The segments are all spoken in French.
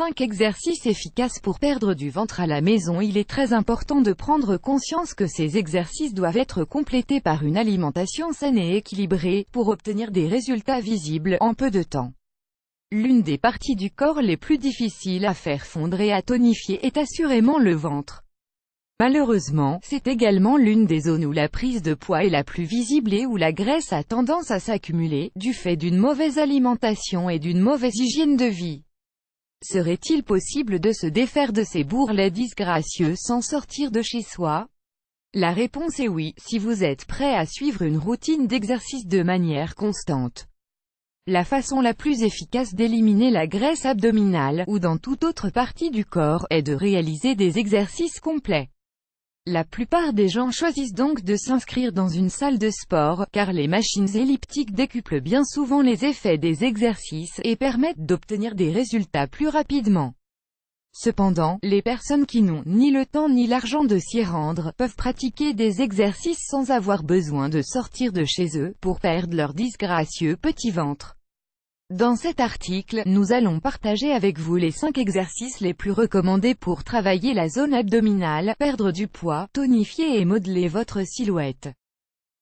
5 exercices efficaces pour perdre du ventre à la maison. Il est très important de prendre conscience que ces exercices doivent être complétés par une alimentation saine et équilibrée, pour obtenir des résultats visibles en peu de temps. L'une des parties du corps les plus difficiles à faire fondre et à tonifier est assurément le ventre. Malheureusement, c'est également l'une des zones où la prise de poids est la plus visible et où la graisse a tendance à s'accumuler, du fait d'une mauvaise alimentation et d'une mauvaise hygiène de vie. Serait-il possible de se défaire de ces bourrelets disgracieux sans sortir de chez soi? La réponse est oui, si vous êtes prêt à suivre une routine d'exercice de manière constante. La façon la plus efficace d'éliminer la graisse abdominale, ou dans toute autre partie du corps, est de réaliser des exercices complets. La plupart des gens choisissent donc de s'inscrire dans une salle de sport, car les machines elliptiques décuplent bien souvent les effets des exercices, et permettent d'obtenir des résultats plus rapidement. Cependant, les personnes qui n'ont ni le temps ni l'argent de s'y rendre, peuvent pratiquer des exercices sans avoir besoin de sortir de chez eux, pour perdre leur disgracieux petit ventre. Dans cet article, nous allons partager avec vous les 5 exercices les plus recommandés pour travailler la zone abdominale, perdre du poids, tonifier et modeler votre silhouette.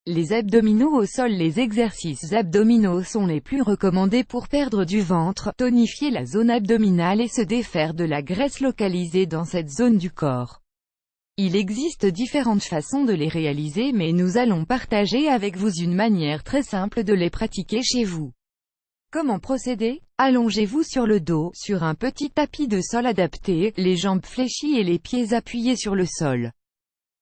Les abdominaux au sol. Les exercices abdominaux sont les plus recommandés pour perdre du ventre, tonifier la zone abdominale et se défaire de la graisse localisée dans cette zone du corps. Il existe différentes façons de les réaliser, mais nous allons partager avec vous une manière très simple de les pratiquer chez vous. Comment procéder? Allongez-vous sur le dos, sur un petit tapis de sol adapté, les jambes fléchies et les pieds appuyés sur le sol.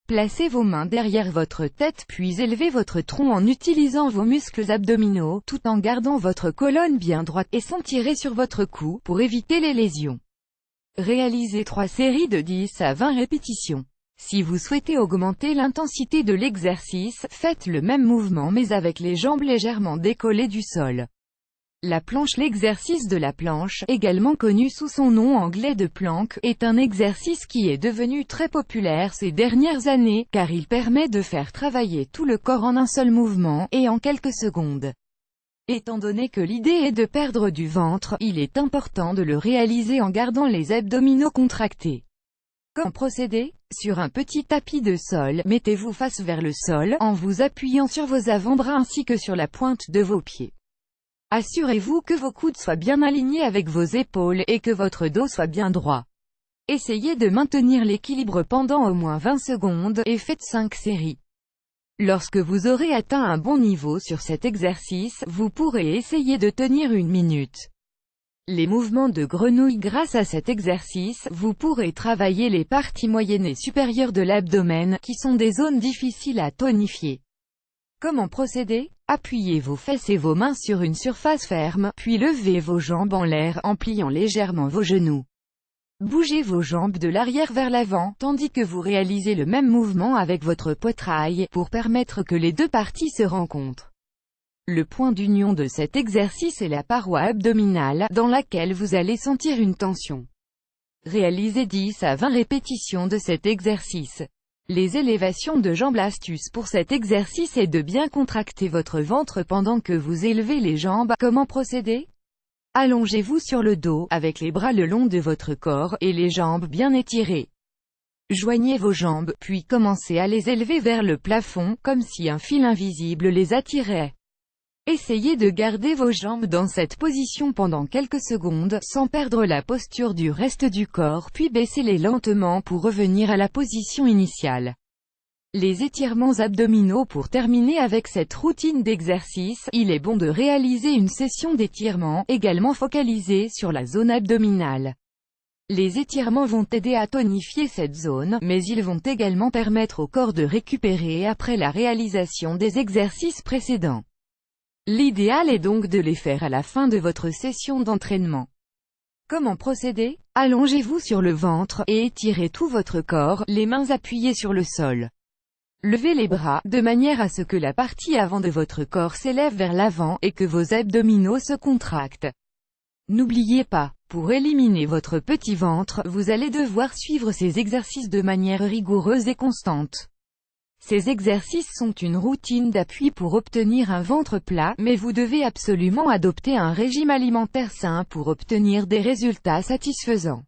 Placez vos mains derrière votre tête puis élevez votre tronc en utilisant vos muscles abdominaux, tout en gardant votre colonne bien droite, et sans tirer sur votre cou, pour éviter les lésions. Réalisez 3 séries de 10 à 20 répétitions. Si vous souhaitez augmenter l'intensité de l'exercice, faites le même mouvement mais avec les jambes légèrement décollées du sol. La planche. L'exercice de la planche, également connu sous son nom anglais de plank, est un exercice qui est devenu très populaire ces dernières années, car il permet de faire travailler tout le corps en un seul mouvement, et en quelques secondes. Étant donné que l'idée est de perdre du ventre, il est important de le réaliser en gardant les abdominaux contractés. Comment procéder? Sur un petit tapis de sol, mettez-vous face vers le sol, en vous appuyant sur vos avant-bras ainsi que sur la pointe de vos pieds. Assurez-vous que vos coudes soient bien alignés avec vos épaules, et que votre dos soit bien droit. Essayez de maintenir l'équilibre pendant au moins 20 secondes, et faites 5 séries. Lorsque vous aurez atteint un bon niveau sur cet exercice, vous pourrez essayer de tenir 1 minute. Les mouvements de grenouille. Grâce à cet exercice, vous pourrez travailler les parties moyennes et supérieures de l'abdomen, qui sont des zones difficiles à tonifier. Comment procéder? Appuyez vos fesses et vos mains sur une surface ferme, puis levez vos jambes en l'air en pliant légèrement vos genoux. Bougez vos jambes de l'arrière vers l'avant, tandis que vous réalisez le même mouvement avec votre poitrail, pour permettre que les deux parties se rencontrent. Le point d'union de cet exercice est la paroi abdominale, dans laquelle vous allez sentir une tension. Réalisez 10 à 20 répétitions de cet exercice. Les élévations de jambes. L'astuce pour cet exercice est de bien contracter votre ventre pendant que vous élevez les jambes. Comment procéder? Allongez-vous sur le dos, avec les bras le long de votre corps, et les jambes bien étirées. Joignez vos jambes, puis commencez à les élever vers le plafond, comme si un fil invisible les attirait. Essayez de garder vos jambes dans cette position pendant quelques secondes, sans perdre la posture du reste du corps, puis baissez-les lentement pour revenir à la position initiale. Les étirements abdominaux. Pour terminer avec cette routine d'exercice, il est bon de réaliser une session d'étirement, également focalisée sur la zone abdominale. Les étirements vont aider à tonifier cette zone, mais ils vont également permettre au corps de récupérer après la réalisation des exercices précédents. L'idéal est donc de les faire à la fin de votre session d'entraînement. Comment procéder? Allongez-vous sur le ventre, et étirez tout votre corps, les mains appuyées sur le sol. Levez les bras, de manière à ce que la partie avant de votre corps s'élève vers l'avant, et que vos abdominaux se contractent. N'oubliez pas, pour éliminer votre petit ventre, vous allez devoir suivre ces exercices de manière rigoureuse et constante. Ces exercices sont une routine d'appui pour obtenir un ventre plat, mais vous devez absolument adopter un régime alimentaire sain pour obtenir des résultats satisfaisants.